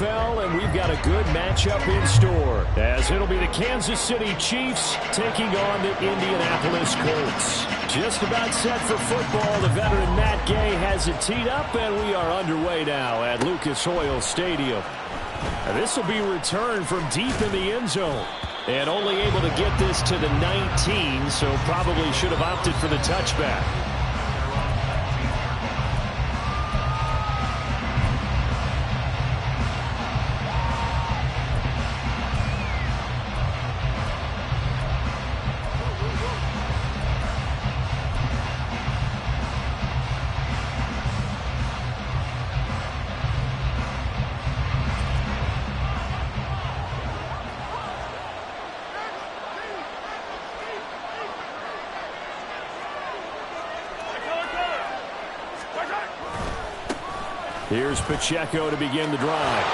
And we've got a good matchup in store, as it'll be the Kansas City Chiefs taking on the Indianapolis Colts. Just about set for football. The veteran Matt Gay has it teed up, and we are underway now at Lucas Oil Stadium. This will be returned from deep in the end zone, and only able to get this to the 19, so probably should have opted for the touchback. Here's Pacheco to begin the drive.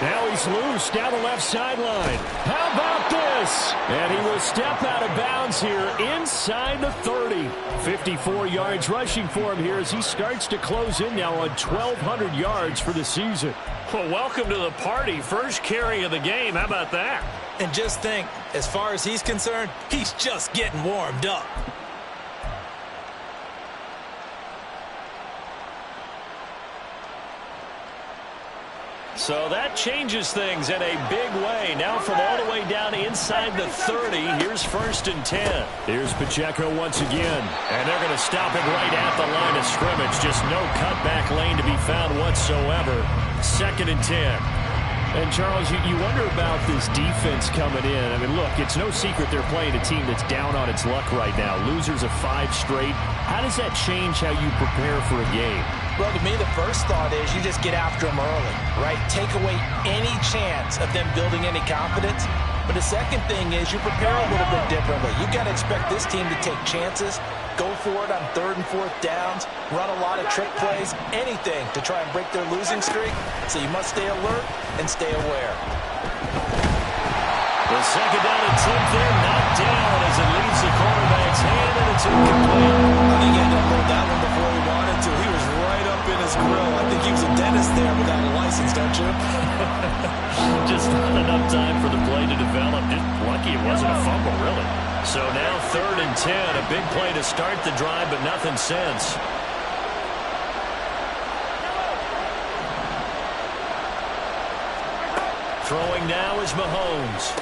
Now he's loose down the left sideline. How about this? And he will step out of bounds here inside the 30. 54 yards rushing for him here as he starts to close in now on 1,200 yards for the season. Well, welcome to the party. First carry of the game. How about that? And just think, as far as he's concerned, he's just getting warmed up. So that changes things in a big way. Now from all the way down inside the 30, here's 1st and 10. Here's Pacheco once again. And they're going to stop him right at the line of scrimmage. Just no cutback lane to be found whatsoever. 2nd and 10. And, Charles, you wonder about this defense coming in. I mean, look, it's no secret they're playing a team that's down on its luck right now. Losers of 5 straight. How does that change how you prepare for a game? Well, to me, the first thought is you just get after them early, right? Take away any chance of them building any confidence. But the second thing is you prepare a little bit differently. You've got to expect this team to take chances, go for it on 3rd and 4th downs, run a lot of trick plays, anything to try and break their losing streak. So you must stay alert and stay aware. The 2nd down and 10th there, knocked down as it leaves the quarterback's hand, and it's incomplete. I think he had to hold that one before he wanted to. He was right up in his grill. I think he was a dentist there without a license, don't you? Just not enough time for the play to develop. Just lucky it wasn't a fumble, really. So now 3rd and 10, a big play to start the drive, but nothing since. Throwing now is Mahomes.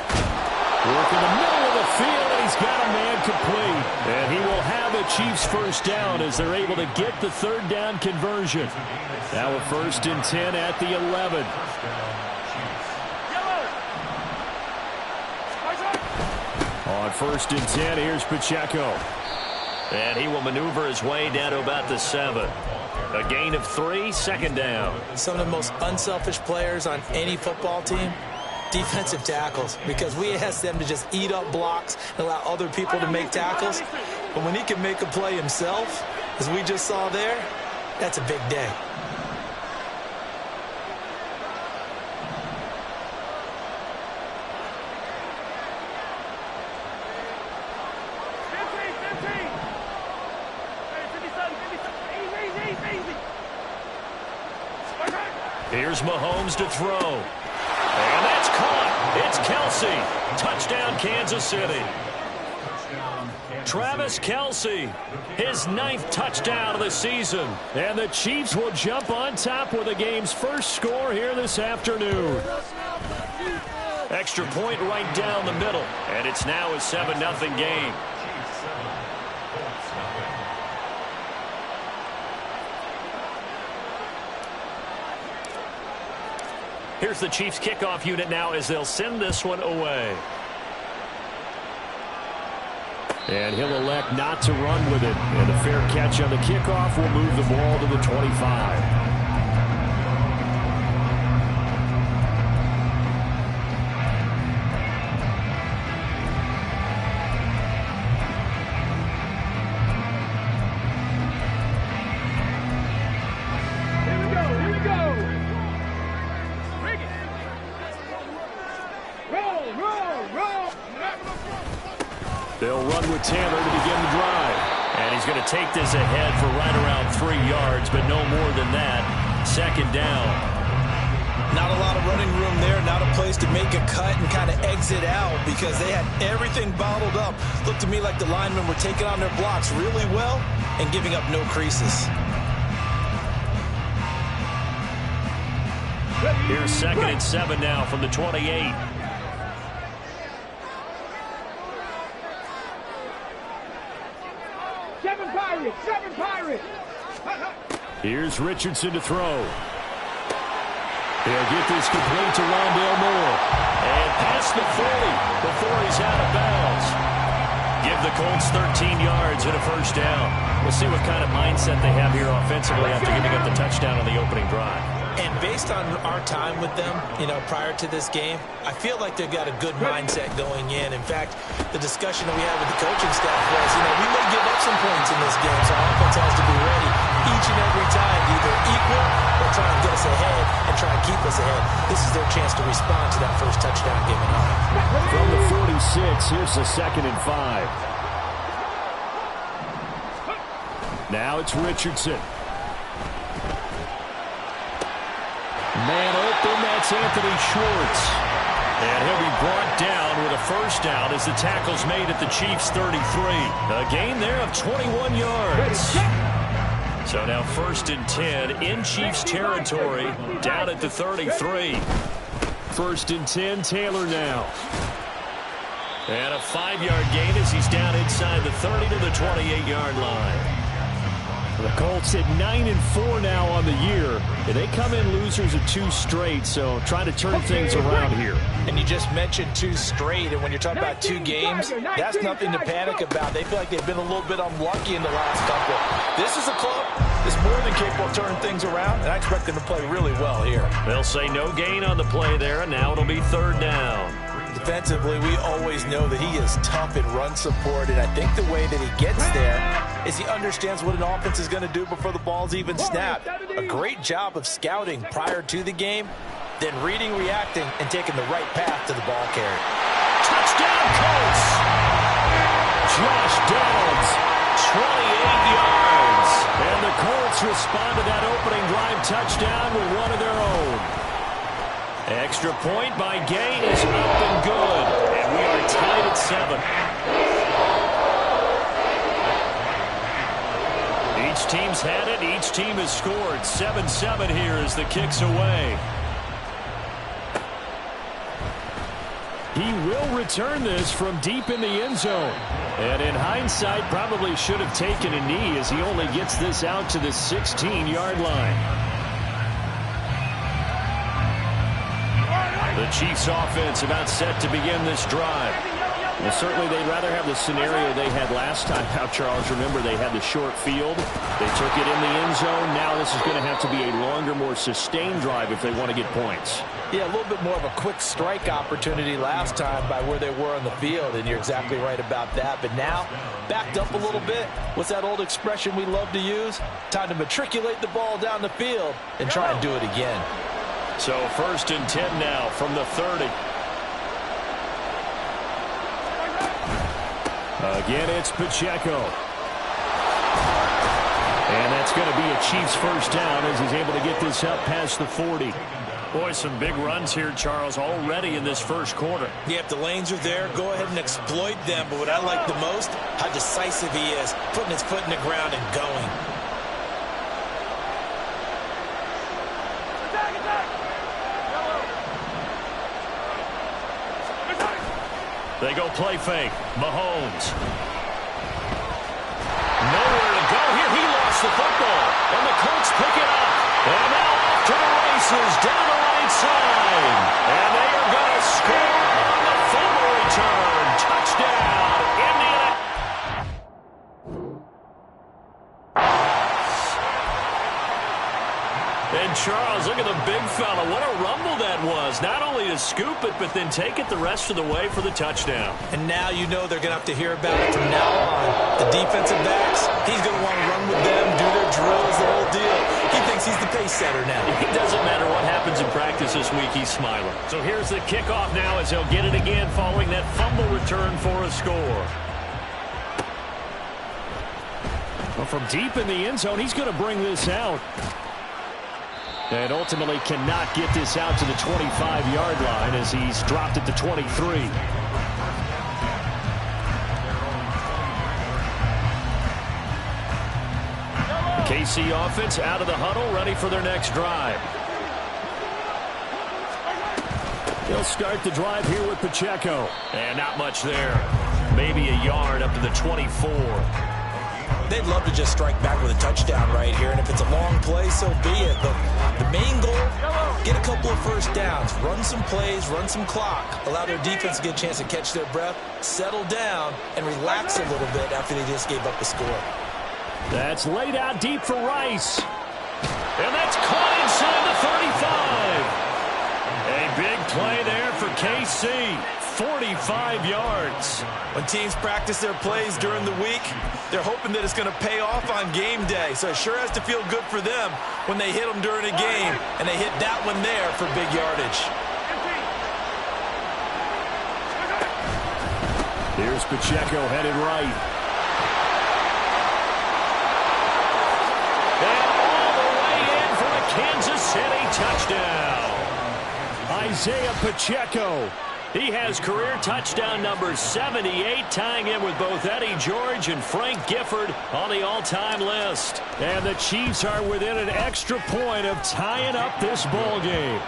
Work in the middle of the field, and he's got a man complete. And he will have a Chiefs 1st down as they're able to get the 3rd down conversion. Now a 1st and 10 at the 11. On 1st and 10, here's Pacheco. And he will maneuver his way down to about the 7. A gain of 3, 2nd down. Some of the most unselfish players on any football team, defensive tackles, because we ask them to just eat up blocks and allow other people to make tackles. But when he can make a play himself, as we just saw there, that's a big day. Here's Mahomes to throw. And that's caught. It's Kelce. Touchdown, Kansas City. Travis Kelce, his 9th touchdown of the season. And the Chiefs will jump on top with the game's first score here this afternoon. Extra point right down the middle. And it's now a 7-0 game. Here's the Chiefs kickoff unit now as they'll send this one away. And he'll elect not to run with it. And a fair catch on the kickoff will move the ball to the 25. They'll run with Taylor to begin the drive. And he's going to take this ahead for right around 3 yards, but no more than that. Second down. Not a lot of running room there, not a place to make a cut and kind of exit out because they had everything bottled up. Looked to me like the linemen were taking on their blocks really well and giving up no creases. Here's 2nd and 7 now from the 28. Seven Pirates. Here's Richardson to throw. He'll get this complete to Rondale Moore. And past the 40 before he's out of bounds. Give the Colts 13 yards and a first down. We'll see what kind of mindset they have here offensively after giving up the touchdown on the opening drive. And based on our time with them, prior to this game, I feel like they've got a good mindset going in. In fact, the discussion that we had with the coaching staff was, we may give up some points in this game, so our offense has to be ready each and every time to either equal or try and get us ahead and try and keep us ahead. This is their chance to respond to that first touchdown given up. From the 46, here's the 2nd and 5. Now it's Richardson. Man open, that's Anthony Schwartz. And he'll be brought down with a first down as the tackle's made at the Chiefs' 33. A gain there of 21 yards. So now 1st and 10 in Chiefs territory, down at the 33. 1st and 10, Taylor now. And a 5-yard gain as he's down inside the 30 to the 28-yard line. The Colts at 9-4 now on the year. And they come in losers of 2 straight, so trying to turn things around here. And you just mentioned 2 straight, and when you're talking about 2 games, that's nothing to panic about. They feel like they've been a little bit unlucky in the last couple. This is a club that's more than capable of turning things around, and I expect them to play really well here. They'll say no gain on the play there, and now it'll be 3rd down. Defensively, we always know that he is tough in run support, and I think the way that he gets there is he understands what an offense is going to do before the ball's even snapped. A great job of scouting prior to the game, then reading, reacting, and taking the right path to the ball carrier. Touchdown, Colts! Josh Dobbs, 28 yards. And the Colts respond to that opening drive touchdown with one of their own. Extra point by Gay is up and good. And we are tied at 7. Each team's had it. Each team has scored. 7-7 here as the kick's away. He will return this from deep in the end zone. And in hindsight, probably should have taken a knee as he only gets this out to the 16-yard line. The Chiefs offense about set to begin this drive. Well, certainly they'd rather have the scenario they had last time out, Charles. Remember, they had the short field. They took it in the end zone. Now this is going to have to be a longer, more sustained drive if they want to get points. Yeah, a little bit more of a quick strike opportunity last time by where they were on the field, and you're exactly right about that. But now, backed up a little bit. What's that old expression we love to use? Time to matriculate the ball down the field and try and do it again. So 1st and 10 now from the 30. Again, it's Pacheco. And that's going to be a Chiefs first down as he's able to get this up past the 40. Boy, some big runs here, Charles, already in this first quarter. Yeah, if the lanes are there, go ahead and exploit them. But what I like the most, how decisive he is, putting his foot in the ground and going. They go play fake. Mahomes. Nowhere to go here. He lost the football. And the Colts pick it up. And now off to the races down the right side. And they are going to score on the fumble return. Touchdown, Indiana. And Charles, look at the big fella. What a rumble that was. Not only to scoop it, but then take it the rest of the way for the touchdown. And now you know they're going to have to hear about it from now on. The defensive backs, he's going to want to run with them, do their drills, the whole deal. He thinks he's the pace setter now. It doesn't matter what happens in practice this week, he's smiling. So here's the kickoff now as he'll get it again following that fumble return for a score. Well, from deep in the end zone, he's going to bring this out. And ultimately cannot get this out to the 25-yard line as he's dropped it to 23. KC offense out of the huddle, ready for their next drive. They'll start the drive here with Pacheco. And not much there. Maybe a yard up to the 24. They'd love to just strike back with a touchdown right here, and if it's a long play, so be it. But the main goal, get a couple of first downs, run some plays, run some clock, allow their defense to get a chance to catch their breath, settle down, and relax a little bit after they just gave up the score. That's laid out deep for Rice. And that's caught inside the 35. A big play there for KC. 45 yards. When teams practice their plays during the week, they're hoping that it's going to pay off on game day. So it sure has to feel good for them when they hit them during a game, and they hit that one there for big yardage. Here's Pacheco headed right. And all the way in for a Kansas City touchdown. Isaiah Pacheco. He has career touchdown number 78, tying in with both Eddie George and Frank Gifford on the all-time list. And the Chiefs are within an extra point of tying up this ball game.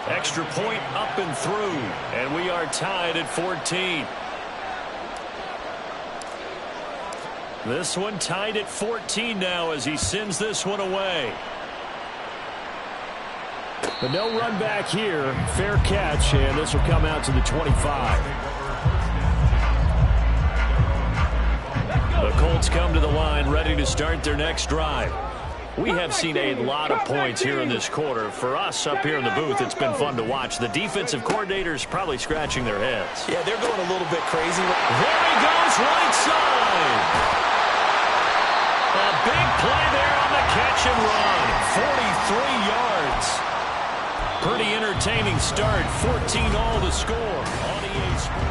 Extra point up and through, and we are tied at 14. This one tied at 14 now as he sends this one away. But no run back here. Fair catch, and this will come out to the 25. The Colts come to the line ready to start their next drive. We have seen a lot of points here in this quarter. For us up here in the booth, it's been fun to watch. The defensive coordinators probably scratching their heads. Yeah, they're going a little bit crazy. There he goes, right side. A big play there on the catch and run. 43 yards. Pretty entertaining start. 14-all to score on EA Sports.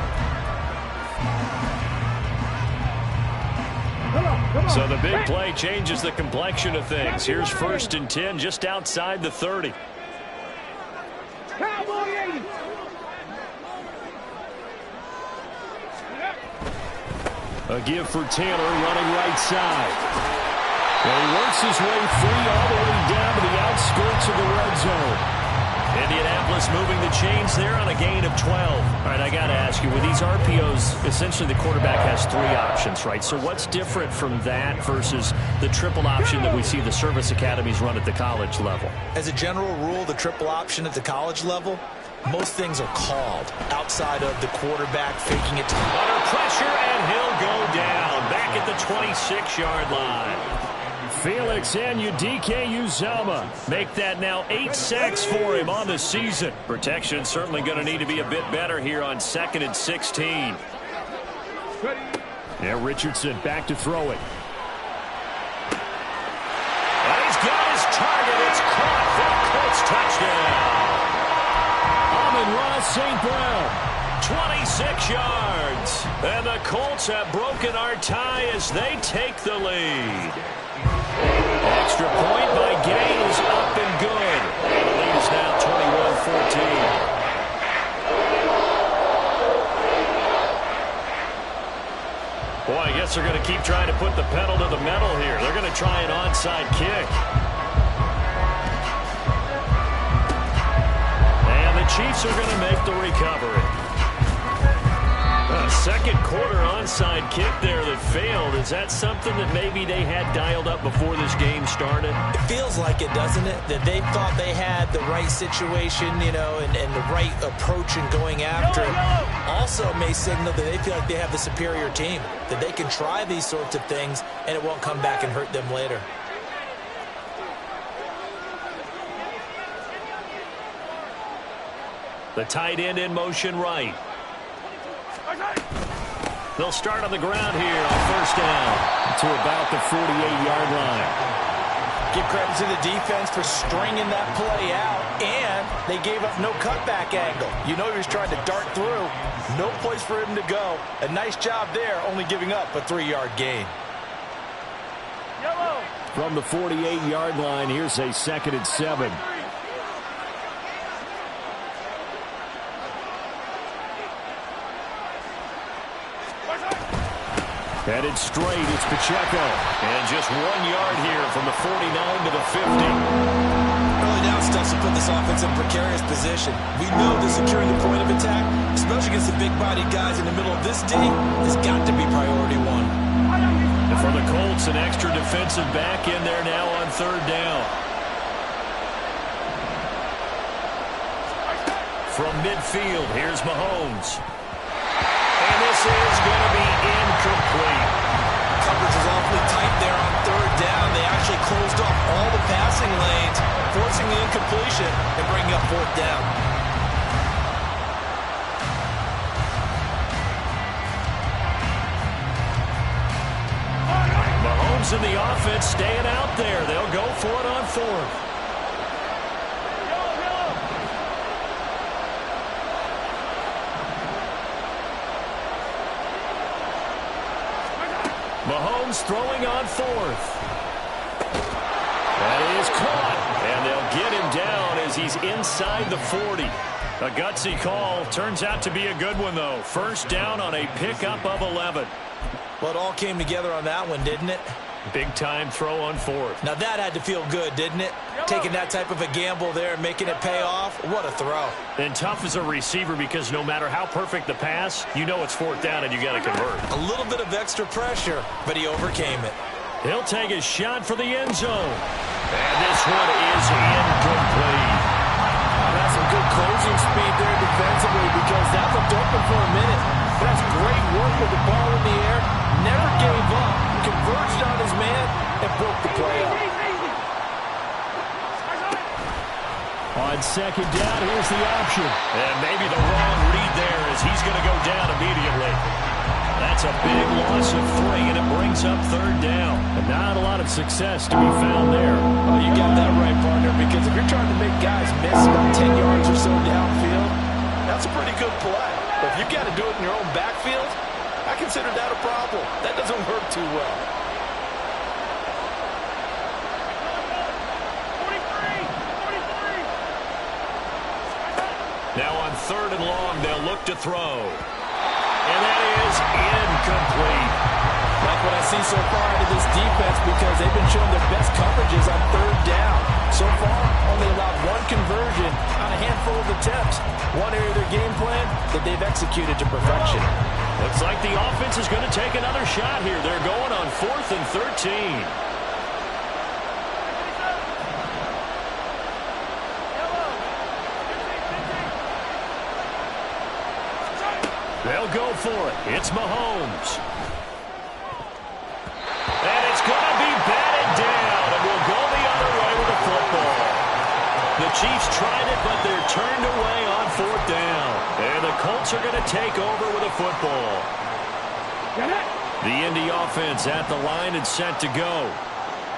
So the big play changes the complexion of things. Here's 1st and 10 just outside the 30. A give for Taylor running right side. And he works his way free all the way down to the outskirts of the red zone. Indianapolis moving the chains there on a gain of 12. All right, I got to ask you, with these RPOs, essentially the quarterback has 3 options, right? So what's different from that versus the triple option that we see the service academies run at the college level? As a general rule, the triple option at the college level, most things are called outside of the quarterback faking it. Under pressure, and he'll go down back at the 26-yard line. Felix Anudike-Uzomah make that now 8 sacks for him on the season. Protection certainly going to need to be a bit better here on 2nd and 16. Yeah, Richardson back to throw it. And he's got his target. It's caught for a Colts touchdown. Amon-Ra St. Brown. 26 yards. And the Colts have broken our tie as they take the lead. Extra point by Gay is up and good. The lead is now 21-14. Boy, I guess they're going to keep trying to put the pedal to the metal here. They're going to try an onside kick. And the Chiefs are going to make the recovery. A second quarter onside kick there that failed. Is that something that maybe they had dialed up before this game started? It feels like it, doesn't it? That they thought they had the right situation, you know, and the right approach in going after it. Also may signal that they feel like they have the superior team, that they can try these sorts of things and it won't come back and hurt them later. The tight end in motion right. They'll start on the ground here on 1st down to about the 48-yard line. Give credit to the defense for stringing that play out, and they gave up no cutback angle. You know he was trying to dart through. No place for him to go. A nice job there, only giving up a 3-yard gain. From the 48-yard line, here's a 2nd and 7. Headed straight, it's Pacheco. And just 1 yard here from the 49 to the 50. Early down stuff to put this offense in a precarious position. We know that securing the point of attack, especially against the big-bodied guys in the middle of this D, has got to be priority one. And for the Colts, an extra defensive back in there now on 3rd down. From midfield, here's Mahomes. And this is going to be incomplete. Coverage is awfully tight there on 3rd down. They actually closed off all the passing lanes, forcing the incompletion and bringing up 4th down. Mahomes and the offense staying out there. They'll go for it on 4th. Mahomes throwing on 4th. That is caught. And they'll get him down as he's inside the 40. A gutsy call. Turns out to be a good one, though. 1st down on a pickup of 11. Well, it all came together on that one, didn't it? Big-time throw on 4th. Now that had to feel good, didn't it? Taking that type of a gamble there and making it pay off. What a throw. And tough as a receiver because no matter how perfect the pass, you know it's 4th down and you got to convert. A little bit of extra pressure, but he overcame it. He'll take a shot for the end zone. And this one is incomplete. That's some good closing speed there defensively because that looked open for a minute. That's great work with the ball in the air. Never gave up. Converged on his man and broke the play up. On 2nd down, here's the option. And maybe the wrong read there as he's going to go down immediately. That's a big loss of 3, and it brings up 3rd down. And not a lot of success to be found there. Oh, you got that right, partner, because if you're trying to make guys miss about 10 yards or so downfield, that's a pretty good play. But if you've got to do it in your own backfield, I consider that a problem. That doesn't work too well. Now on 3rd and long, they'll look to throw. And that is incomplete. Like what I see so far out of this defense because they've been showing their best coverages on 3rd down. So far, only allowed 1 conversion on a handful of attempts. One area of their game plan that they've executed to perfection. Looks like the offense is going to take another shot here. They're going on 4th and 13. They'll go for it. It's Mahomes. And it's going to be batted down, and we'll go the other way with the football. The Chiefs tried it, but they're turned away on 4th down. And the Colts are going to take over with a football. The Indy offense at the line and set to go.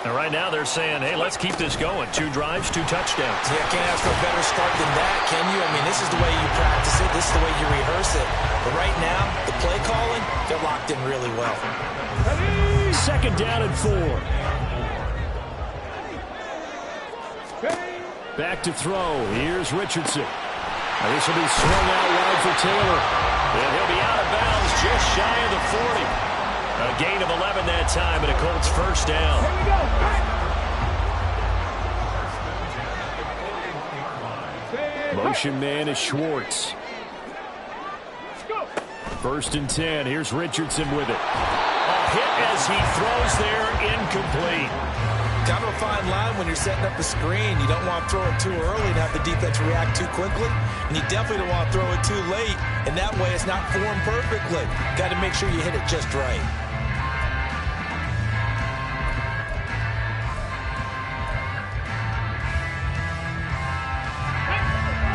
And right now they're saying, hey, let's keep this going. 2 drives, 2 touchdowns. Yeah, can't ask for a better start than that, can you? I mean, this is the way you practice it. This is the way you rehearse it. But right now, the play calling, they're locked in really well. 2nd down and 4. Back to throw. Here's Richardson. Now this will be swung out wide for Taylor. And he'll be out of bounds just shy of the 40. A gain of 11 that time, and a Colts 1st down. Motion man is Schwartz. 1st and 10. Here's Richardson with it. A hit as he throws there, incomplete. Kind of a fine line when you're setting up the screen. You don't want to throw it too early and have the defense react too quickly. And you definitely don't want to throw it too late. And that way it's not formed perfectly. Got to make sure you hit it just right.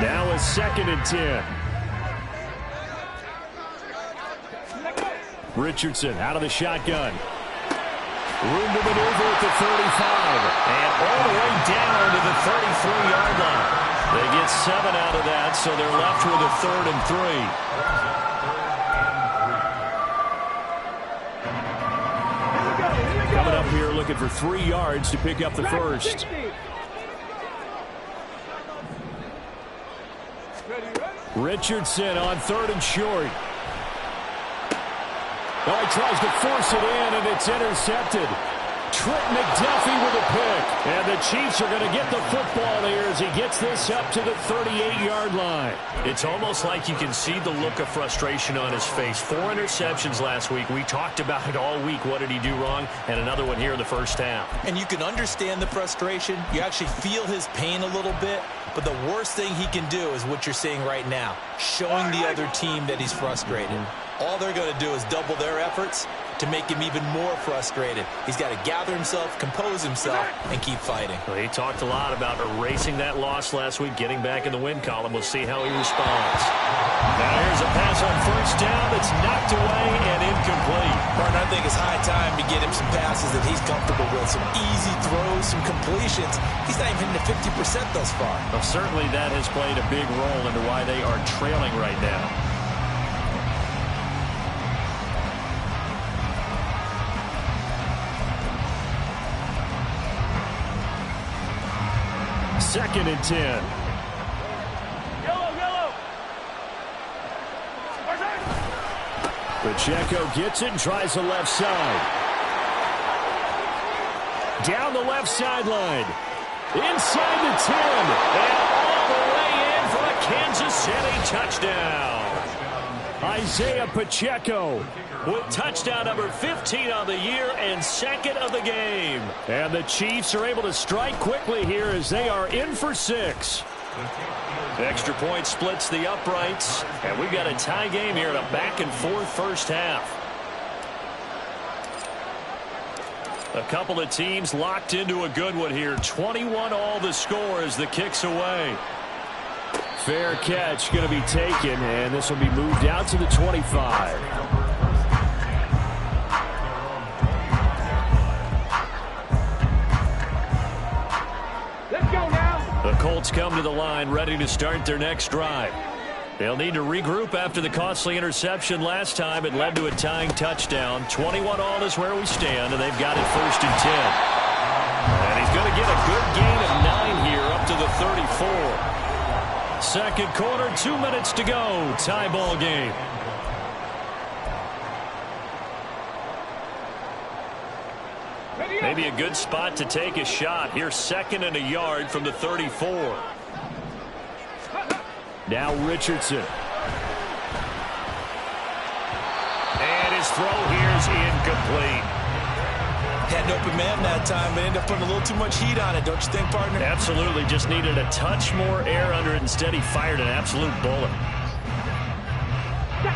Now a 2nd and 10. Richardson out of the shotgun. Room to maneuver at the 35. And all the way down to the 33-yard line. They get 7 out of that, so they're left with a 3rd and 3. Coming up here looking for 3 yards to pick up the first. Richardson on 3rd and short. Oh, he tries to force it in, and it's intercepted. Trent McDuffie with a pick. And the Chiefs are going to get the football here as he gets this up to the 38-yard line. It's almost like you can see the look of frustration on his face. 4 interceptions last week. We talked about it all week. What did he do wrong? And another one here in the first half. And you can understand the frustration. You actually feel his pain a little bit. But the worst thing he can do is what you're seeing right now, showing the other team that he's frustrated. All they're going to do is double their efforts to make him even more frustrated. He's got to gather himself, compose himself, and keep fighting. Well, he talked a lot about erasing that loss last week, getting back in the win column. We'll see how he responds. Now here's a pass on 1st down that's knocked away and incomplete. Martin, I think it's high time to get him some passes that he's comfortable with, some easy throws, some completions. He's not even hitting the 50% thus far. Well, certainly that has played a big role into why they are trailing right now. Second and 10. Yellow. Pacheco gets it and tries the left side. Down the left sideline. Inside the 10. And all the way in for a Kansas City touchdown. Isaiah Pacheco with touchdown number 15 on the year and 2nd of the game. And the Chiefs are able to strike quickly here as they are in for 6. Extra point splits the uprights. And we've got a tie game here in a back-and-forth first half. A couple of teams locked into a good one here. 21-all the score as the kick's away. Fair catch going to be taken, and this will be moved out to the 25. Let's go now. The Colts come to the line ready to start their next drive. They'll need to regroup after the costly interception last time. It led to a tying touchdown. 21-all is where we stand, and they've got it 1st and 10. And he's going to get a good gain of 9 here up to the 34. Second quarter, 2 minutes to go. Tie ball game. Maybe a good spot to take a shot. Here's 2nd and a yard from the 34. Now Richardson. And his throw here's incomplete. Had an open man that time, but ended up putting a little too much heat on it, don't you think, partner? Absolutely. Just needed a touch more air under it. Instead, he fired an absolute bullet.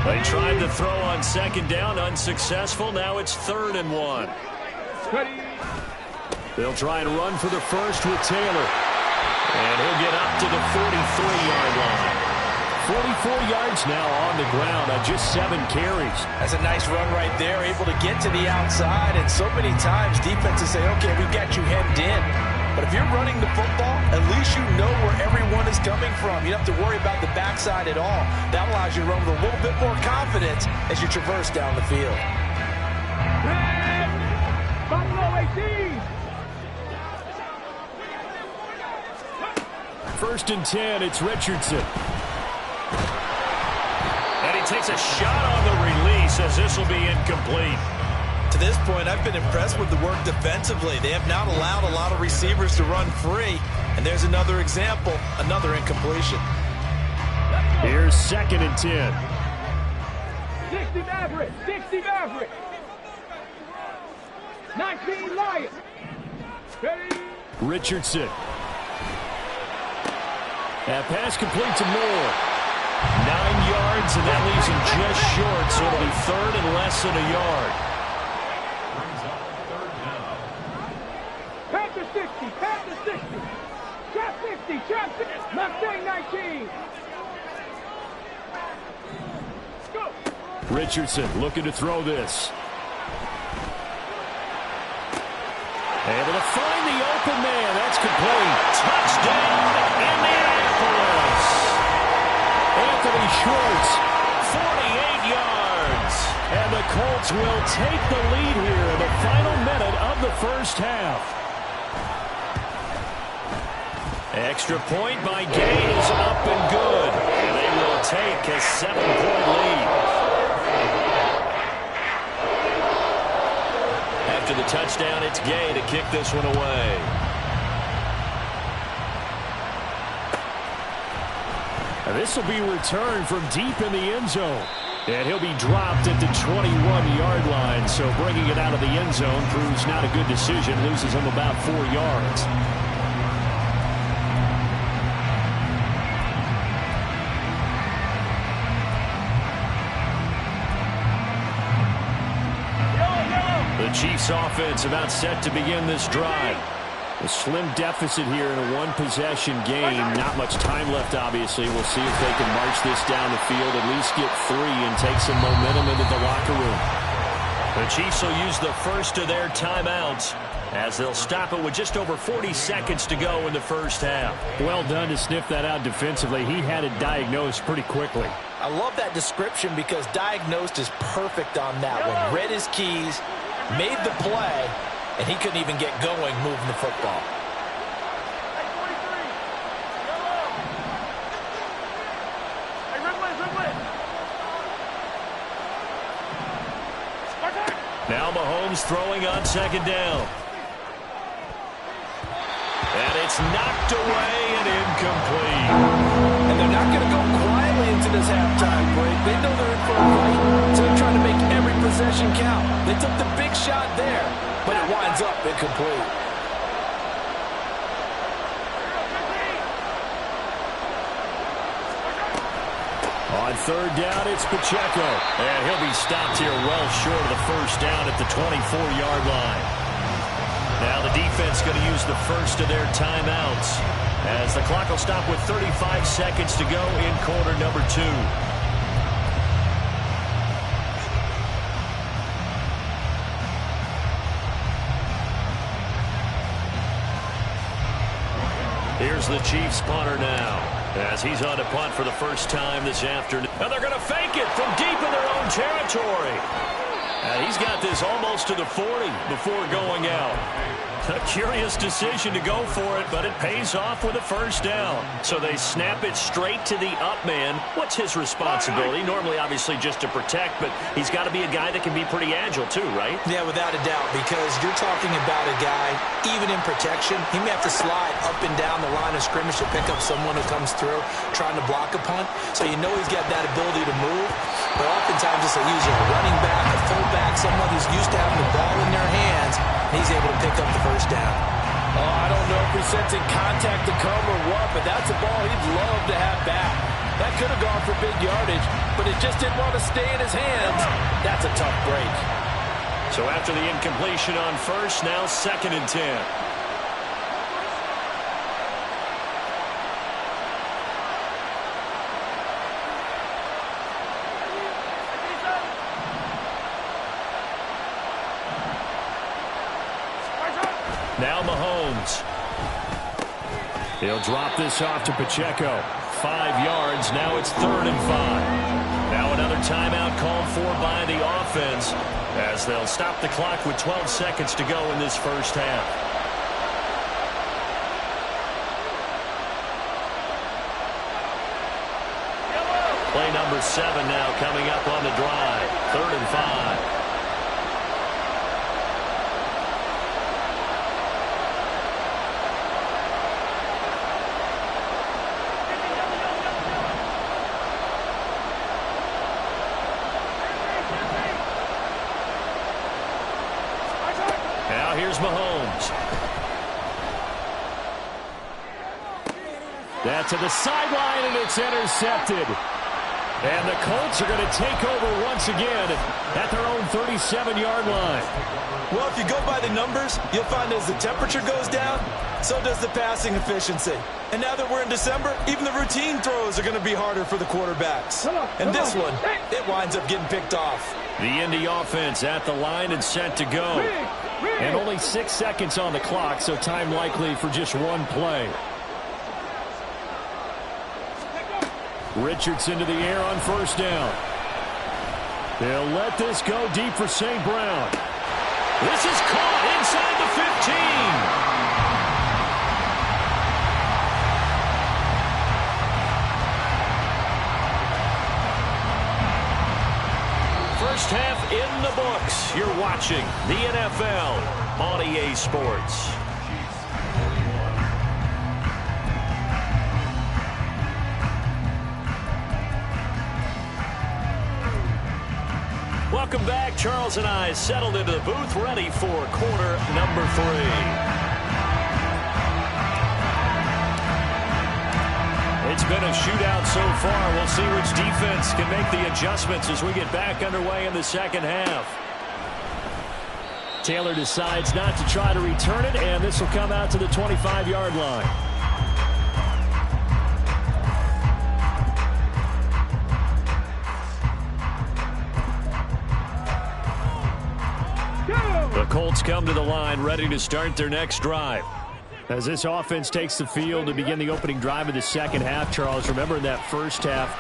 They tried the throw on 2nd down, unsuccessful. Now it's 3rd and 1. They'll try and run for the first with Taylor. And he'll get up to the 43-yard line. 44 yards now on the ground on just 7 carries. That's a nice run right there, able to get to the outside. And so many times defenses say, okay, we've got you hemmed in. But if you're running the football, at least you know where everyone is coming from. You don't have to worry about the backside at all. That allows you to run with a little bit more confidence as you traverse down the field. Buffalo 18. 1st and 10, it's Richardson. And he takes a shot on the release as this will be incomplete. To this point, I've been impressed with the work defensively. They have not allowed a lot of receivers to run free. And there's another example, another incompletion. Here's 2nd and 10. 60 Maverick. 60 Maverick. 19 Lions. Richardson. That pass complete to Moore. 9 yards, and that leaves him just short, so it'll be 3rd and less than a yard. Panther 60. Panther 60. Trap 60. Trap 60. Mustang 19. Go. Richardson looking to throw this. Able to find the open man. That's complete. Touchdown, Indianapolis. Anthony Schwartz. 48 yards. And the Colts Colts will take the lead here in the final minute of the first half. Extra point by Gay is up and good. And they will take a 7-point lead. After the touchdown, it's Gay to kick this one away. This will be returned from deep in the end zone. And he'll be dropped at the 21-yard line. So bringing it out of the end zone proves not a good decision. Loses him about 4 yards. The Chiefs offense about set to begin this drive. A slim deficit here in a one-possession game. Not much time left, obviously. We'll see if they can march this down the field, at least get 3 and take some momentum into the locker room. The Chiefs will use the first of their timeouts as they'll stop it with just over 40 seconds to go in the first half. Well done to sniff that out defensively. He had it diagnosed pretty quickly. I love that description because diagnosed is perfect on that one. Read his keys, made the play, and he couldn't even get going moving the football. Now Mahomes throwing on second down. And it's knocked away and incomplete. And they're not going to go quietly into this halftime break. They know they're in for a fight, so they're trying to make every possession count. They took the big shot there, but it winds up incomplete. On third down, it's Pacheco. And he'll be stopped here well short of the first down at the 24-yard line. Now the defense going to use the first of their timeouts as the clock will stop with 35 seconds to go in quarter number 2. Here's the Chiefs punter now as he's on to punt for the first time this afternoon. And they're going to fake it from deep in their own territory. He's got this almost to the 40 before going out. A curious decision to go for it, but it pays off with a first down. So they snap it straight to the up man. What's his responsibility? Normally, obviously, just to protect, but he's got to be a guy that can be pretty agile too, right? Yeah, without a doubt, because you're talking about a guy, even in protection, he may have to slide up and down the line of scrimmage to pick up someone who comes through trying to block a punt. So you know he's got that ability to move, but oftentimes it's usually a running back, a fullback, someone who's used to having the ball in their hands, and he's able to pick up the first down. Oh, I don't know if he's sensing contact to come or what, but that's a ball he'd love to have back. That could have gone for big yardage, but it just didn't want to stay in his hands. That's a tough break. So after the incompletion on first, now 2nd and 10. Now Mahomes. He'll drop this off to Pacheco. 5 yards. Now it's 3rd and 5. Now another timeout called for by the offense as they'll stop the clock with 12 seconds to go in this first half. Play number 7 now coming up on the drive. 3rd and 5. Here's Mahomes. That's to the sideline, and it's intercepted. And the Colts are going to take over once again at their own 37-yard line. Well, if you go by the numbers, you'll find as the temperature goes down, so does the passing efficiency. And now that we're in December, even the routine throws are going to be harder for the quarterbacks. And this one, it winds up getting picked off. The Indy offense at the line and set to go. And only 6 seconds on the clock, so time likely for just one play. Richardson to the air on first down. They'll let this go deep for St. Brown. This is caught inside the 15. First half in the books. You're watching the NFL on EA Sports. Welcome back. Charles and I settled into the booth, ready for quarter number 3. It's been a shootout so far. We'll see which defense can make the adjustments as we get back underway in the second half. Taylor decides not to try to return it, and this will come out to the 25-yard line. The Colts come to the line, ready to start their next drive. As this offense takes the field to begin the opening drive of the second half, Charles, remember in that first half,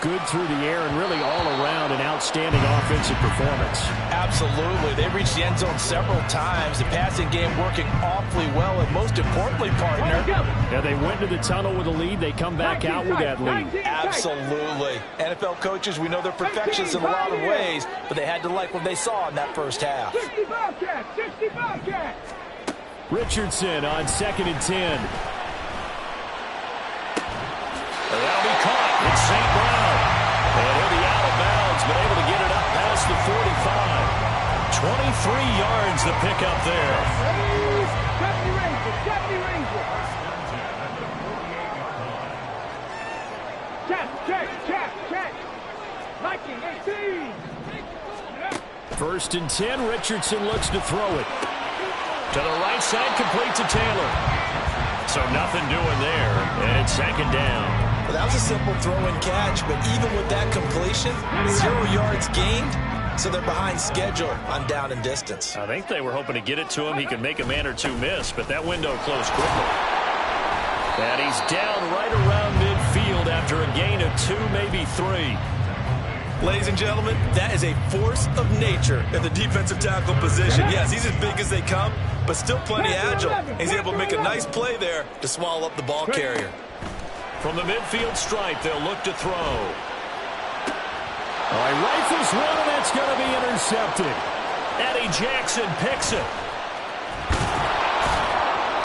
good through the air and really all around an outstanding offensive performance. Absolutely. They reached the end zone several times. The passing game working awfully well, and most importantly, partner. Yeah, they went to the tunnel with a lead. They come back out with that lead. Absolutely. NFL coaches, we know they're perfectionists in a lot of ways, but they had to like what they saw in that first half. 65 catch. Richardson on 2nd and 10. That'll be caught. It's St. Brown. And he'll be out of bounds, but able to get it up past the 45. 23 yards to pick up there. Check. 19, 18. First and 10. Richardson looks to throw it. To the right side, complete to Taylor. So nothing doing there, and it's second down. Well, that was a simple throw-in catch, but even with that completion, 0 yards gained, so they're behind schedule on down and distance. I think they were hoping to get it to him. He could make a man or two miss, but that window closed quickly. And he's down right around midfield after a gain of 2, maybe 3. Ladies and gentlemen, that is a force of nature in the defensive tackle position. Yes, he's as big as they come, but still plenty agile. He's able to make a nice play there to swallow up the ball carrier. From the midfield stripe, they'll look to throw. All right, rifles one, and that's going to be intercepted. Eddie Jackson picks it.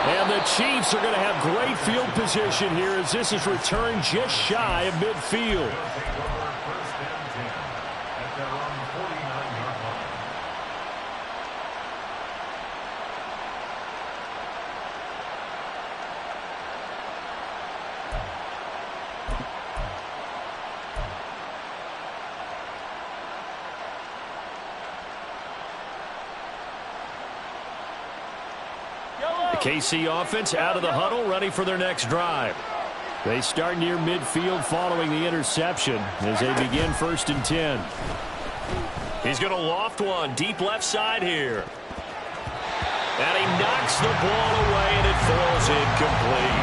And the Chiefs are going to have great field position here as this is returned just shy of midfield. KC offense out of the huddle, ready for their next drive. They start near midfield following the interception as they begin 1st and 10. He's going to loft one deep left side here. And he knocks the ball away, and it falls incomplete.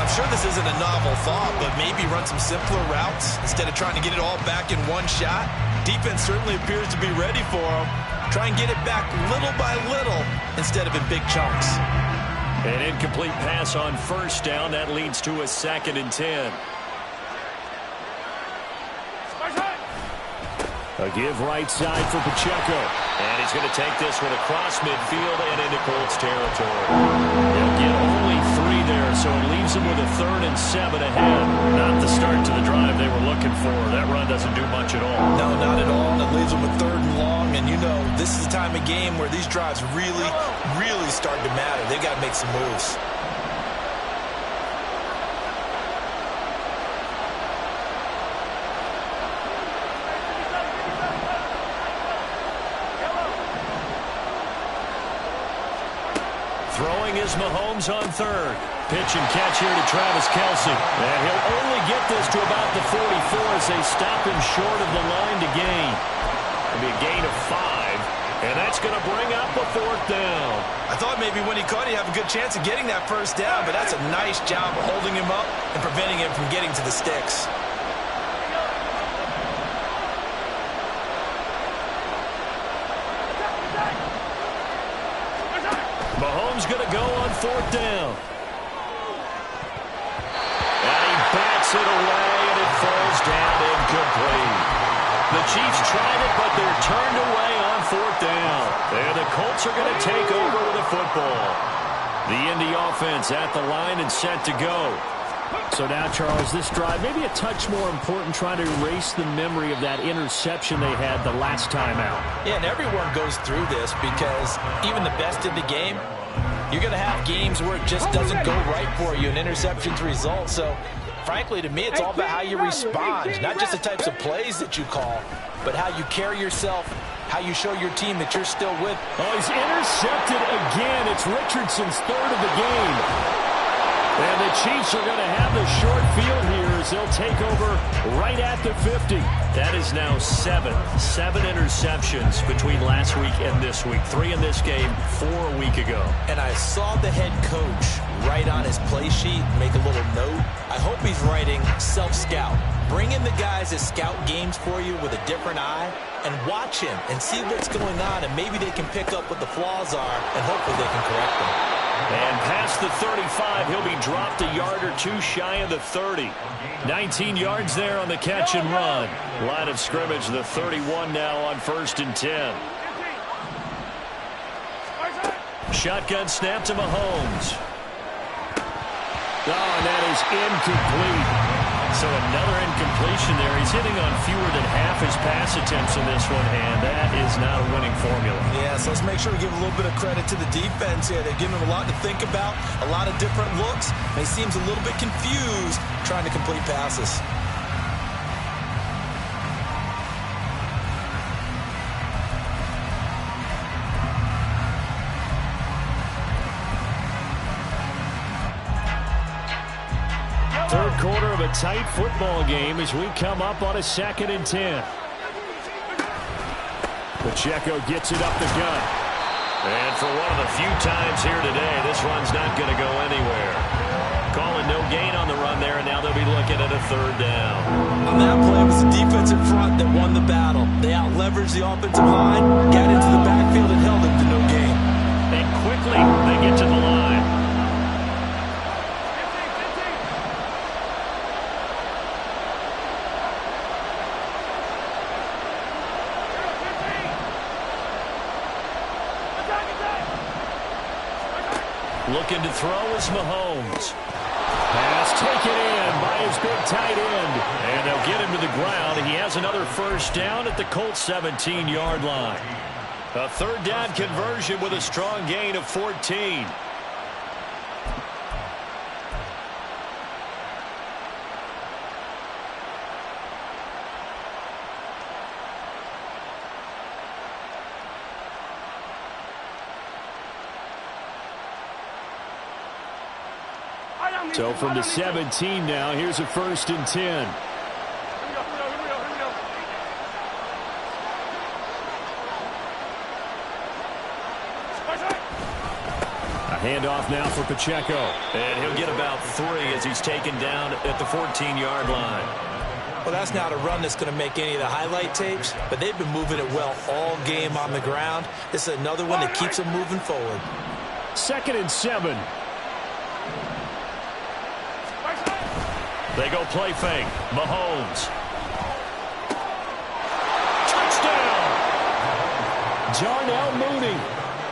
I'm sure this isn't a novel thought, but maybe run some simpler routes instead of trying to get it all back in one shot. Defense certainly appears to be ready for him. Try and get it back little by little instead of in big chunks. An incomplete pass on 1st down. That leads to a 2nd and 10. A give right side for Pacheco. And he's going to take this one across midfield and into Colts territory. They'll get only 3 there, so it leaves them with a 3rd and 7 ahead. Not the start to the drive they were looking for. That run doesn't do much at all. No, not at all. It leaves them with 3rd and long, and you know this is the time of game where these drives really start to matter. They've got to make some moves. Throwing is Mahomes on 3rd. Pitch and catch here to Travis Kelce. And he'll only get this to about the 44 as they stop him short of the line to gain. It'll be a gain of 5, and that's going to bring up a 4th down. I thought maybe when he caught it, he'd have a good chance of getting that 1st down, but that's a nice job of holding him up and preventing him from getting to the sticks. one's going to go on 4th down. And he bats it away, and it falls down incomplete. The Chiefs tried it, but they're turned away on 4th down. And the Colts are going to take over with the football. The Indy offense at the line and set to go. So now, Charles, this drive maybe a touch more important, trying to erase the memory of that interception they had the last time out. Yeah, and everyone goes through this because even the best in the game, you're going to have games where it just doesn't go right for you and interceptions result. So, frankly, to me, it's all about how you respond, not just the types of plays that you call, but how you carry yourself, how you show your team that you're still with. Oh, he's intercepted again. It's Richardson's 3rd of the game. And the Chiefs are going to have the short field here as they'll take over right at the 50. That is now 7 interceptions between last week and this week. 3 in this game, 4 a week ago. And I saw the head coach write on his play sheet, make a little note. I hope he's writing self-scout. Bring in the guys that scout games for you with a different eye and watch him and see what's going on, and maybe they can pick up what the flaws are, and hopefully they can correct them. And past the 35, he'll be dropped a yard or 2 shy of the 30. 19 yards there on the catch and run. Line of scrimmage, the 31 now on 1st and 10. Shotgun snap to Mahomes. Oh, and that is incomplete. So another incompletion there. He's hitting on fewer than half his pass attempts in this one, and that is not a winning formula. Yeah, so let's make sure we give a little bit of credit to the defense here. They're giving him a lot to think about, a lot of different looks, and he seems a little bit confused trying to complete passes. Third quarter of a tight football game as we come up on a 2nd and 10. Pacheco gets it up the gut. And for one of the few times here today, this run's not going to go anywhere. Calling no gain on the run there, and now they'll be looking at a 3rd down. On that play, it was the defensive front that won the battle. They out-leveraged the offensive line, got into the backfield, and held it to no gain. And quickly, they get to the line. Looking to throw is Mahomes. Pass taken in by his big tight end. And they'll get him to the ground. He has another 1st down at the Colts 17-yard line. A 3rd down conversion with a strong gain of 14. So from the 17 now, here's a 1st and 10. A handoff now for Pacheco. And he'll get about 3 as he's taken down at the 14-yard line. Well, that's not a run that's going to make any of the highlight tapes, but they've been moving it well all game on the ground. This is another one that keeps them moving forward. 2nd and 7. They go play fake. Mahomes. Touchdown! Darnell Mooney.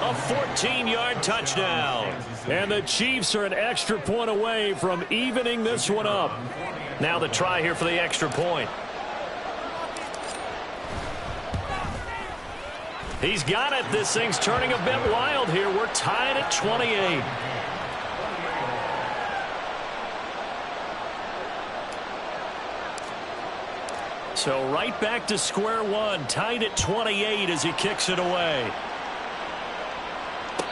A 14-yard touchdown. And the Chiefs are an extra point away from evening this one up. Now the try here for the extra point. He's got it. This thing's turning a bit wild here. We're tied at 28. So right back to square one, tied at 28 as he kicks it away.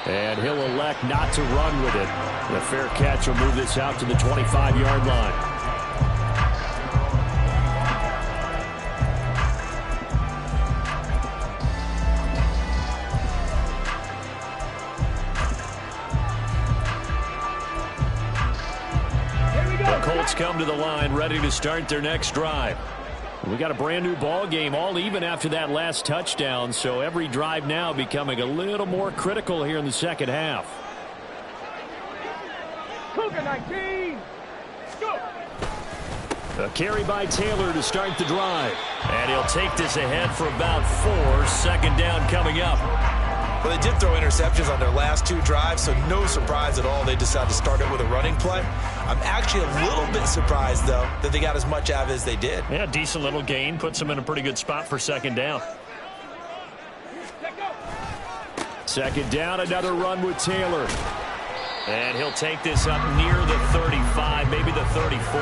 And he'll elect not to run with it. The fair catch will move this out to the 25-yard line. The Colts come to the line, ready to start their next drive. We got a brand new ball game, all even after that last touchdown, so every drive now becoming a little more critical here in the second half. Cougar 19. Go. A carry by Taylor to start the drive. And he'll take this ahead for about 4. 2nd down coming up. Well, they did throw interceptions on their last 2 drives, so no surprise at all they decided to start it with a running play. I'm actually a little bit surprised, though, that they got as much out of it as they did. Yeah, decent little gain. Puts them in a pretty good spot for 2nd down. 2nd down, another run with Taylor. And he'll take this up near the 35, maybe the 34.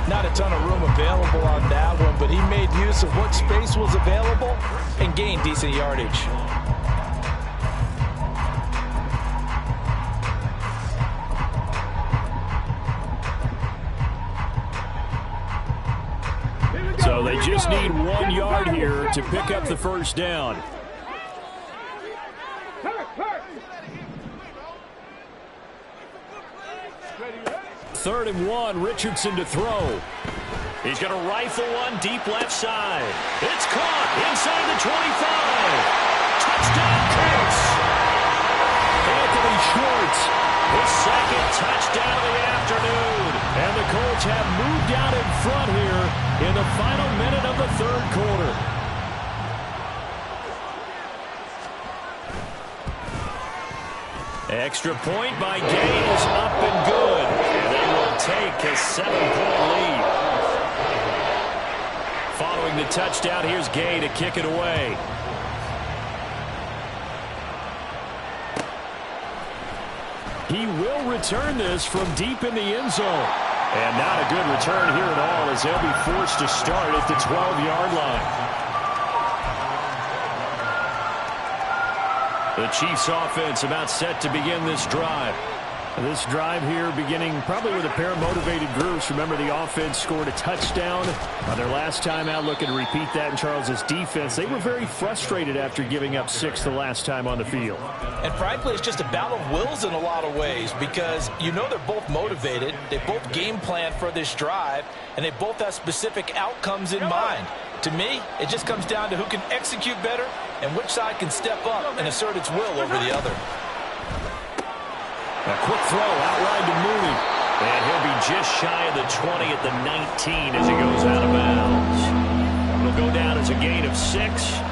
Not a ton of room available on that one, but he made use of what space was available and gained decent yardage. So they just need 1 yard here to pick up the 1st down. 3rd and 1, Richardson to throw. He's going to rifle one deep left side. It's caught inside the 25. Touchdown, Colts. Anthony Schwartz, his 2nd touchdown of the afternoon. And the Colts have moved out in front here in the final minute of the 3rd quarter. Extra point by Gay is up and good. And they will take a 7-point lead. Following the touchdown, here's Gay to kick it away. He will return this from deep in the end zone. And not a good return here at all, as they'll be forced to start at the 12-yard line. The Chiefs offense about set to begin this drive. This drive here beginning probably with a pair of motivated groups. Remember, the offense scored a touchdown on their last time out. Looking to repeat that in Charles's defense. They were very frustrated after giving up 6 the last time on the field. And frankly, it's just a battle of wills in a lot of ways, because you know they're both motivated. They both game plan for this drive, and they both have specific outcomes in mind. To me, it just comes down to who can execute better and which side can step up and assert its will over the other. A quick throw outside to Mooney. And he'll be just shy of the 20 at the 19 as he goes out of bounds. It'll go down as a gain of 6.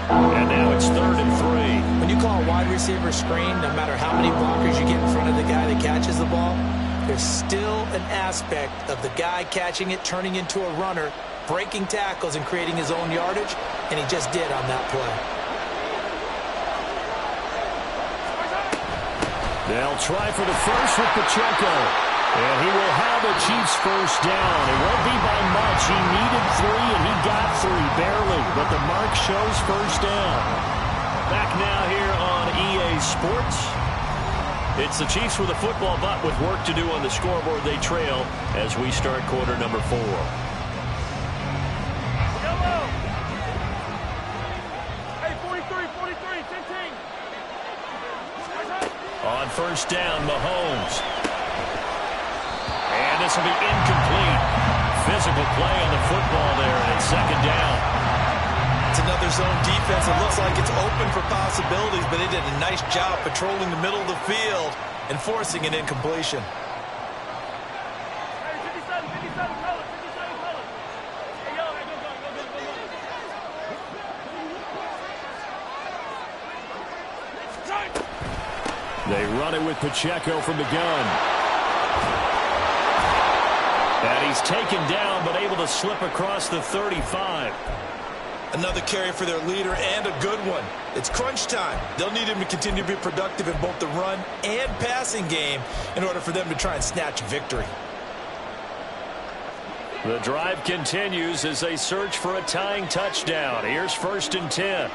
And now it's 3rd and 3. When you call a wide receiver screen, no matter how many blockers you get in front of the guy that catches the ball, there's still an aspect of the guy catching it, turning into a runner, breaking tackles and creating his own yardage, and he just did on that play. They'll try for the first with Pacheco. And he will have the Chiefs 1st down. It won't be by much. He needed 3, and he got 3, barely. But the mark shows 1st down. Back now here on EA Sports. It's the Chiefs with a football, but with work to do on the scoreboard. They trail as we start quarter number 4. On 1st down, Mahomes. And this will be incomplete. Physical play on the football there, and it's 2nd down. It's another zone defense. It looks like it's open for possibilities, but they did a nice job patrolling the middle of the field and forcing an incompletion. They run it with Pacheco from the gun. And he's taken down, but able to slip across the 35. Another carry for their leader, and a good one. It's crunch time. They'll need him to continue to be productive in both the run and passing game in order for them to try and snatch victory. The drive continues as they search for a tying touchdown. Here's 1st and 10.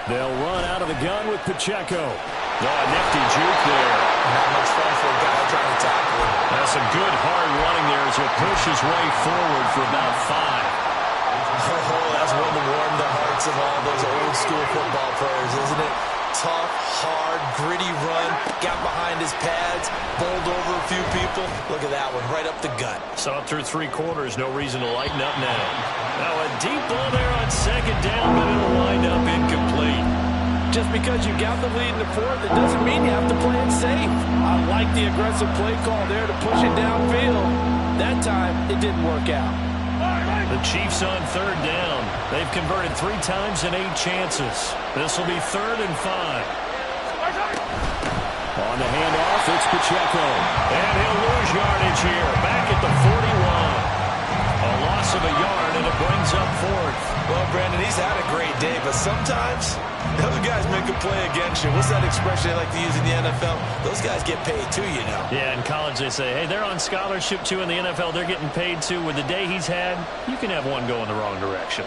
They'll run out of the gun with Pacheco. Oh, a nifty juke there. Not much fun for a guy trying to tackle him. That's some good hard running there as he'll push his way forward for about 5. Oh, that's one to warm the hearts of all those old school football players, isn't it? Tough, hard, gritty run. Got behind his pads, bowled over a few people. Look at that one, right up the gut. Saw it through 3 quarters. No reason to lighten up now. Now a deep ball there on 2nd down, but it'll wind up incomplete. Just because you got the lead in the fourth, it doesn't mean you have to play it safe. I like the aggressive play call there to push it downfield. That time, it didn't work out. The Chiefs on third down. They've converted 3 times in 8 chances. This will be 3rd and 5. On the handoff, it's Pacheco. And he'll lose yardage here. Back at the 41. A loss of a yard, and it brings up 4th. Well, Brandon, he's had a great day, but sometimes the other guys make a play against you. What's that expression they like to use in the NFL? Those guys get paid too, you know. Yeah, in college they say, hey, they're on scholarship too. In the NFL, they're getting paid too. With the day he's had, you can have one go in the wrong direction.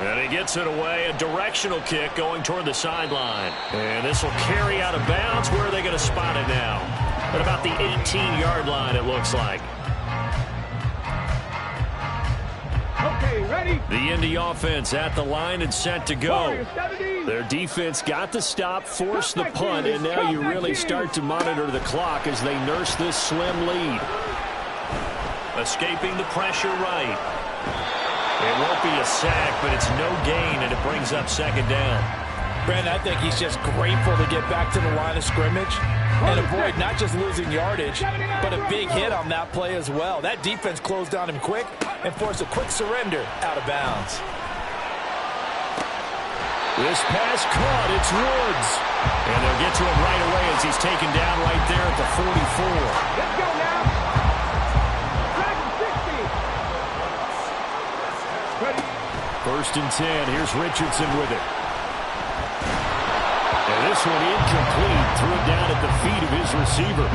And he gets it away, a directional kick going toward the sideline. And this will carry out of bounds. Where are they going to spot it now? At about the 18-yard line, it looks like. Okay, ready? The Indy offense at the line and set to go. Their defense got the stop, forced the punt, and now you really start to monitor the clock as they nurse this slim lead. Escaping the pressure right. It won't be a sack, but it's no gain, and it brings up 2nd down. Brandon, I think he's just grateful to get back to the line of scrimmage and avoid not just losing yardage, but a big hit on that play as well. That defense closed on him quick and forced a quick surrender out of bounds. This pass caught. It's Woods. And they'll get to him right away as he's taken down right there at the 44. Let's go now. Ready? 1st and 10. Here's Richardson with it. And this one incomplete. Threw it down at the feet of his receiver.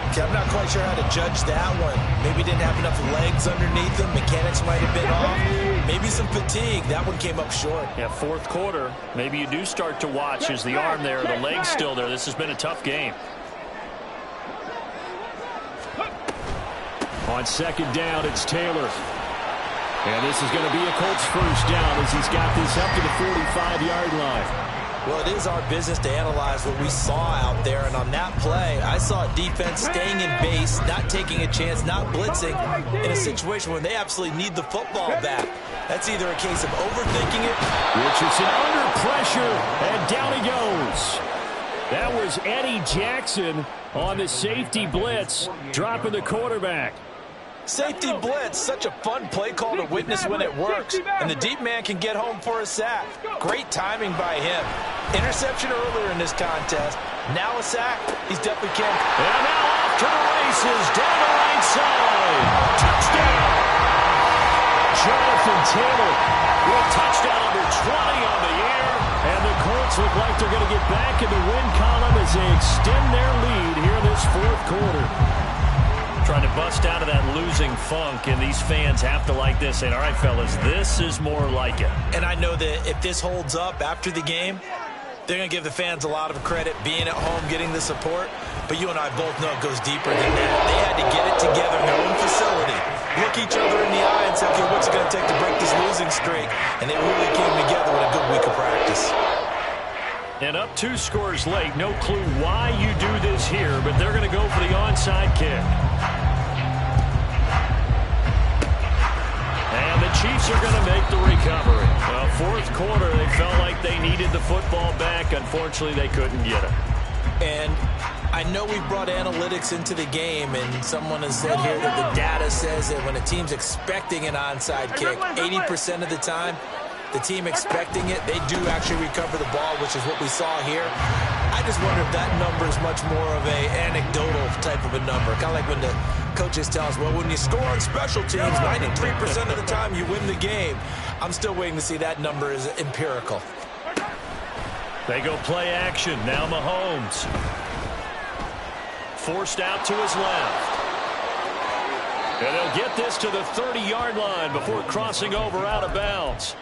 Okay, I'm not quite sure how to judge that one. Maybe didn't have enough legs underneath him. Mechanics might have been off. Maybe some fatigue. That one came up short. Yeah, 4th quarter. Maybe you do start to watch as the arm there, the leg's still there. This has been a tough game. On 2nd down, it's Taylor. And this is going to be a Colts 1st down as he's got this up to the 45-yard line. Well, it is our business to analyze what we saw out there. And on that play, I saw a defense staying in base, not taking a chance, not blitzing, in a situation where they absolutely need the football back. That's either a case of overthinking it. Richardson under pressure, and down he goes. That was Eddie Jackson on the safety blitz, dropping the quarterback. Safety blitz, such a fun play call to witness when it works. And the deep man can get home for a sack. Great timing by him. Interception earlier in this contest. Now a sack. He's definitely can. And now off to the races, down the right side. Touchdown! Jonathan Taylor with touchdown number 20 on the air. And the Colts look like they're going to get back in the win column as they extend their lead here in this 4th quarter. Trying to bust out of that losing funk, and these fans have to like this. And all right, fellas, this is more like it. And I know that if this holds up after the game, they're going to give the fans a lot of credit, being at home, getting the support. But you and I both know it goes deeper than that. They had to get it together in their own facility, look each other in the eye and say, okay, what's it going to take to break this losing streak? And they really came together with a good week of practice. And up 2 scores late. No clue why you do this here, but they're going to go for the onside kick. And the Chiefs are going to make the recovery. Well, 4th quarter, they felt like they needed the football back. Unfortunately, they couldn't get it. And I know we brought analytics into the game, and someone has said here that the data says that when a team's expecting an onside kick, 80% of the time, the team expecting it, they do actually recover the ball, which is what we saw here. I just wonder if that number is much more of a anecdotal type of a number. Kind of like when the coaches tell us, well, when you score on special teams, 93% of the time you win the game. I'm still waiting to see that number is empirical. They go play action. Now Mahomes. Forced out to his left. And he'll get this to the 30-yard line before crossing over out of bounds.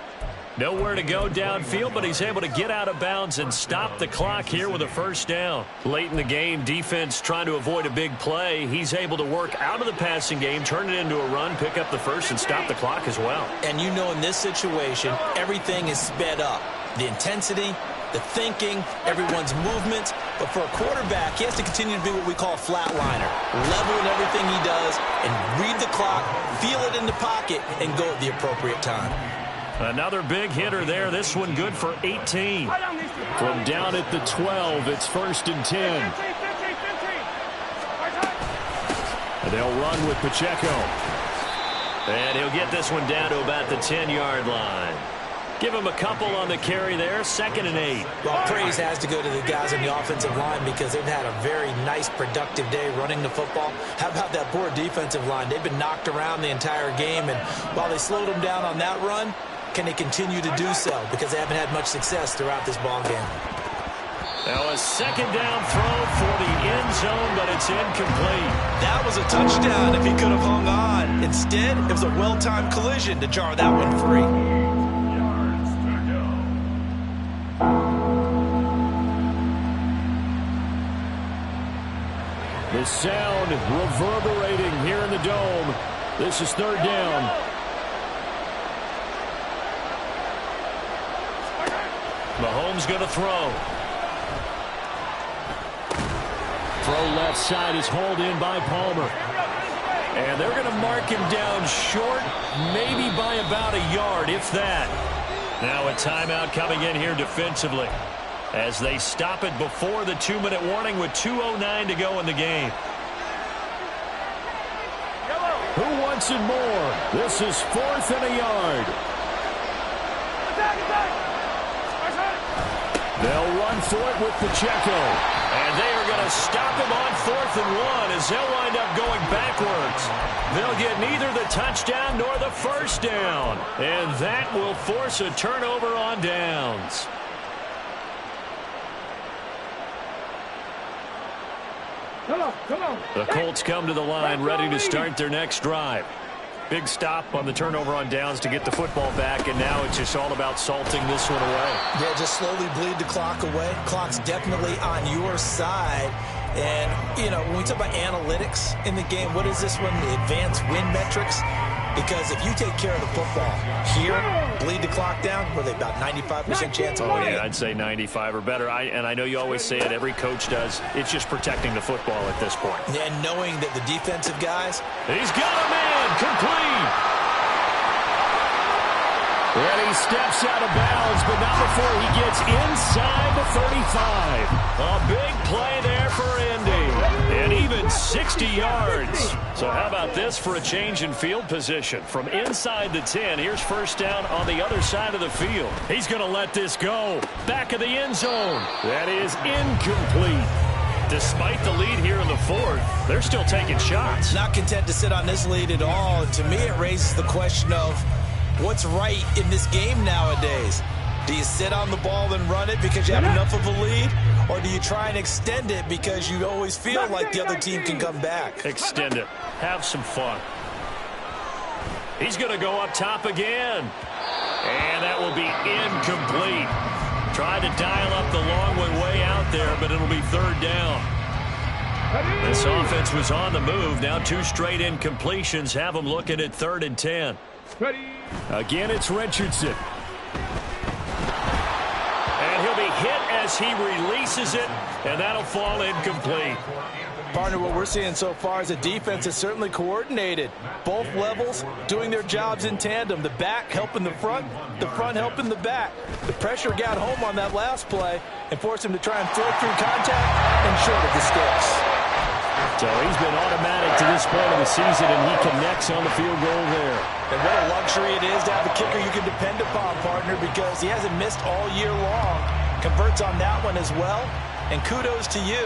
Nowhere to go downfield, but he's able to get out of bounds and stop the clock here with a 1st down. Late in the game, defense trying to avoid a big play. He's able to work out of the passing game, turn it into a run, pick up the 1st, and stop the clock as well. And you know in this situation, everything is sped up. The intensity, the thinking, everyone's movements. But for a quarterback, he has to continue to be what we call a flatliner. Level in everything he does and read the clock, feel it in the pocket, and go at the appropriate time. Another big hitter there. This one good for 18. From down at the 12, it's 1st and 10. And they'll run with Pacheco. And he'll get this one down to about the 10-yard line. Give him a couple on the carry there. 2nd and 8. Well, praise has to go to the guys on the offensive line because they've had a very nice, productive day running the football. How about that poor defensive line? They've been knocked around the entire game, and while they slowed them down on that run, can they continue to do so? Because they haven't had much success throughout this ball game. Now a 2nd down throw for the end zone, but it's incomplete. That was a touchdown if he could have hung on. Instead, it was a well-timed collision to jar that one free. The sound reverberating here in the dome. This is 3rd down. Mahomes going to throw. Throw left side is hauled in by Palmer. And they're going to mark him down short, maybe by about a yard, if that. Now a timeout coming in here defensively as they stop it before the 2-minute warning with 2:09 to go in the game. Who wants it more? This is 4th and a yard. They'll run for it with Pacheco. And they are going to stop him on 4th and 1 as they'll wind up going backwards. They'll get neither the touchdown nor the 1st down. And that will force a turnover on downs. Come on. The Colts come to the line ready to start their next drive. Big stop on the turnover on downs to get the football back, and now it's just all about salting this one away. Yeah, just slowly bleed the clock away. Clock's definitely on your side. And, you know, when we talk about analytics in the game, what is this one? The advanced win metrics? Because if you take care of the football here, bleed the clock down, what are they, about 95% chance of winning? Yeah, I'd say 95 or better. And I know you always say it, every coach does. It's just protecting the football at this point. And knowing that the defensive guys. He's got a man, complete. And he steps out of bounds, but not before he gets inside the 35. A big play there for Indy. And even 60 yards. So how about this for a change in field position? From inside the 10, here's 1st down on the other side of the field. He's going to let this go. Back of the end zone. That is incomplete. Despite the lead here in the 4th, they're still taking shots. Not content to sit on this lead at all. And to me, it raises the question of what's right in this game nowadays. Do you sit on the ball and run it because you have enough of a lead? Or do you try and extend it because you always feel like the other team can come back? Extend it. Have some fun. He's going to go up top again. And that will be incomplete. Tried to dial up the long one way out there, but it'll be 3rd down. This offense was on the move. Now 2 straight incompletions have them looking at 3rd and 10. Again, it's Richardson. And he'll be hit as he releases it, and that'll fall incomplete. Partner, what we're seeing so far is the defense is certainly coordinated. Both levels doing their jobs in tandem. The back helping the front helping the back. The pressure got home on that last play and forced him to try and throw through contact and short of the sticks. So he's been automatic to this point of the season, and he connects on the field goal there. And what a luxury it is to have a kicker you can depend upon, partner, because he hasn't missed all year long. Converts on that one as well. And kudos to you.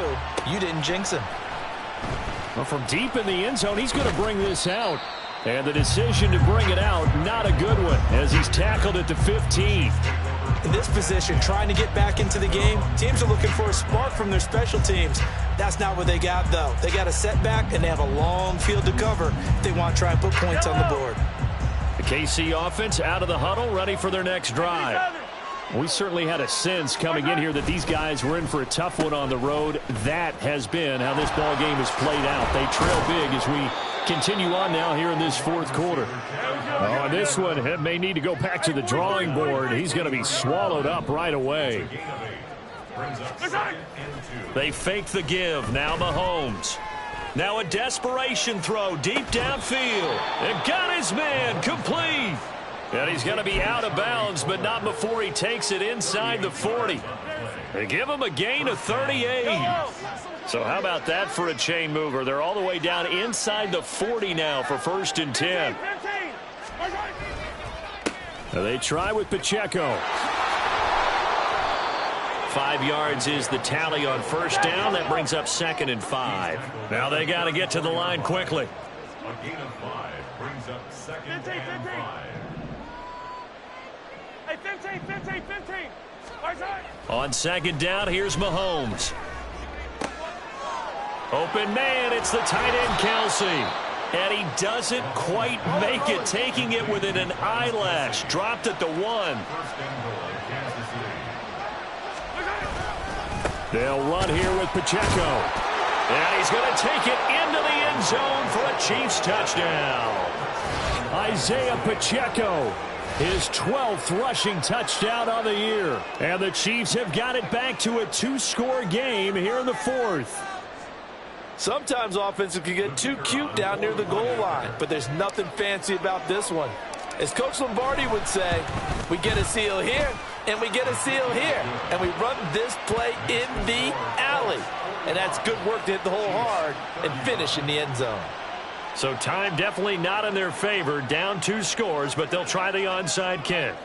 You didn't jinx him. Well, from deep in the end zone, he's going to bring this out. And the decision to bring it out, not a good one, as he's tackled at the 15. In this position, trying to get back into the game, teams are looking for a spark from their special teams. That's not what they got, though. They got a setback, and they have a long field to cover if they want to try and put points on the board. The KC offense out of the huddle, ready for their next drive. We certainly had a sense coming in here that these guys were in for a tough one on the road. That has been how this ball game has played out. They trail big as we continue on now here in this 4th quarter. Oh, on this one. It may need to go back to the drawing board. He's going to be swallowed up right away. They fake the give. Now Mahomes. Now a desperation throw deep downfield. And got his man complete. And he's going to be out of bounds, but not before he takes it inside the 40. They give him a gain of 38. So how about that for a chain mover? They're all the way down inside the 40 now for 1st and 10. They try with Pacheco. 5 yards is the tally on 1st down. That brings up 2nd and 5. Now they got to get to the line quickly. A gain of 5 brings up 2nd and 5. Hey, 15. On 2nd down, here's Mahomes. Open man, it's the tight end, Kelsey. And he doesn't quite make it, taking it within an eyelash. Dropped at the 1. They'll run here with Pacheco. And he's going to take it into the end zone for a Chiefs touchdown. Isaiah Pacheco, his 12th rushing touchdown on the year. And the Chiefs have got it back to a 2-score game here in the 4th. Sometimes offenses can get too cute down near the goal line, but there's nothing fancy about this one. As Coach Lombardi would say, we get a seal here, and we get a seal here, and we run this play in the alley. And that's good work to hit the hole hard and finish in the end zone. So time definitely not in their favor. Down 2 scores, but they'll try the onside kick.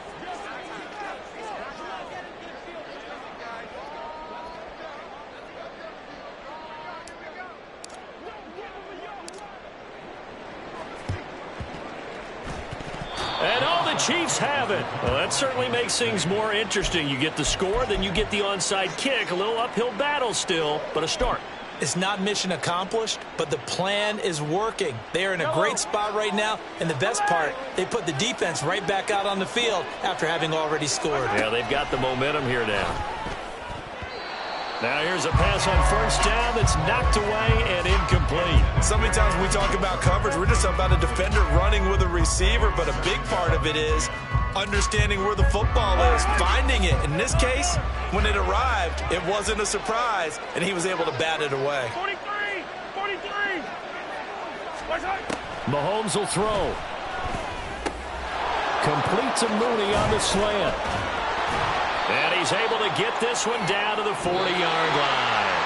And all the Chiefs have it. Well, that certainly makes things more interesting. You get the score, then you get the onside kick. A little uphill battle still, but a start. It's not mission accomplished, but the plan is working. They are in a great spot right now, and the best part, they put the defense right back out on the field after having already scored. Yeah, they've got the momentum here now. Now here's a pass on 1st down that's knocked away and incomplete. So many times when we talk about coverage, we're just about a defender running with a receiver, but a big part of it is understanding where the football is, finding it. In this case, when it arrived, it wasn't a surprise, and he was able to bat it away. 43. Mahomes will throw. Complete to Mooney on the slant. And he's able to get this one down to the 40-yard line.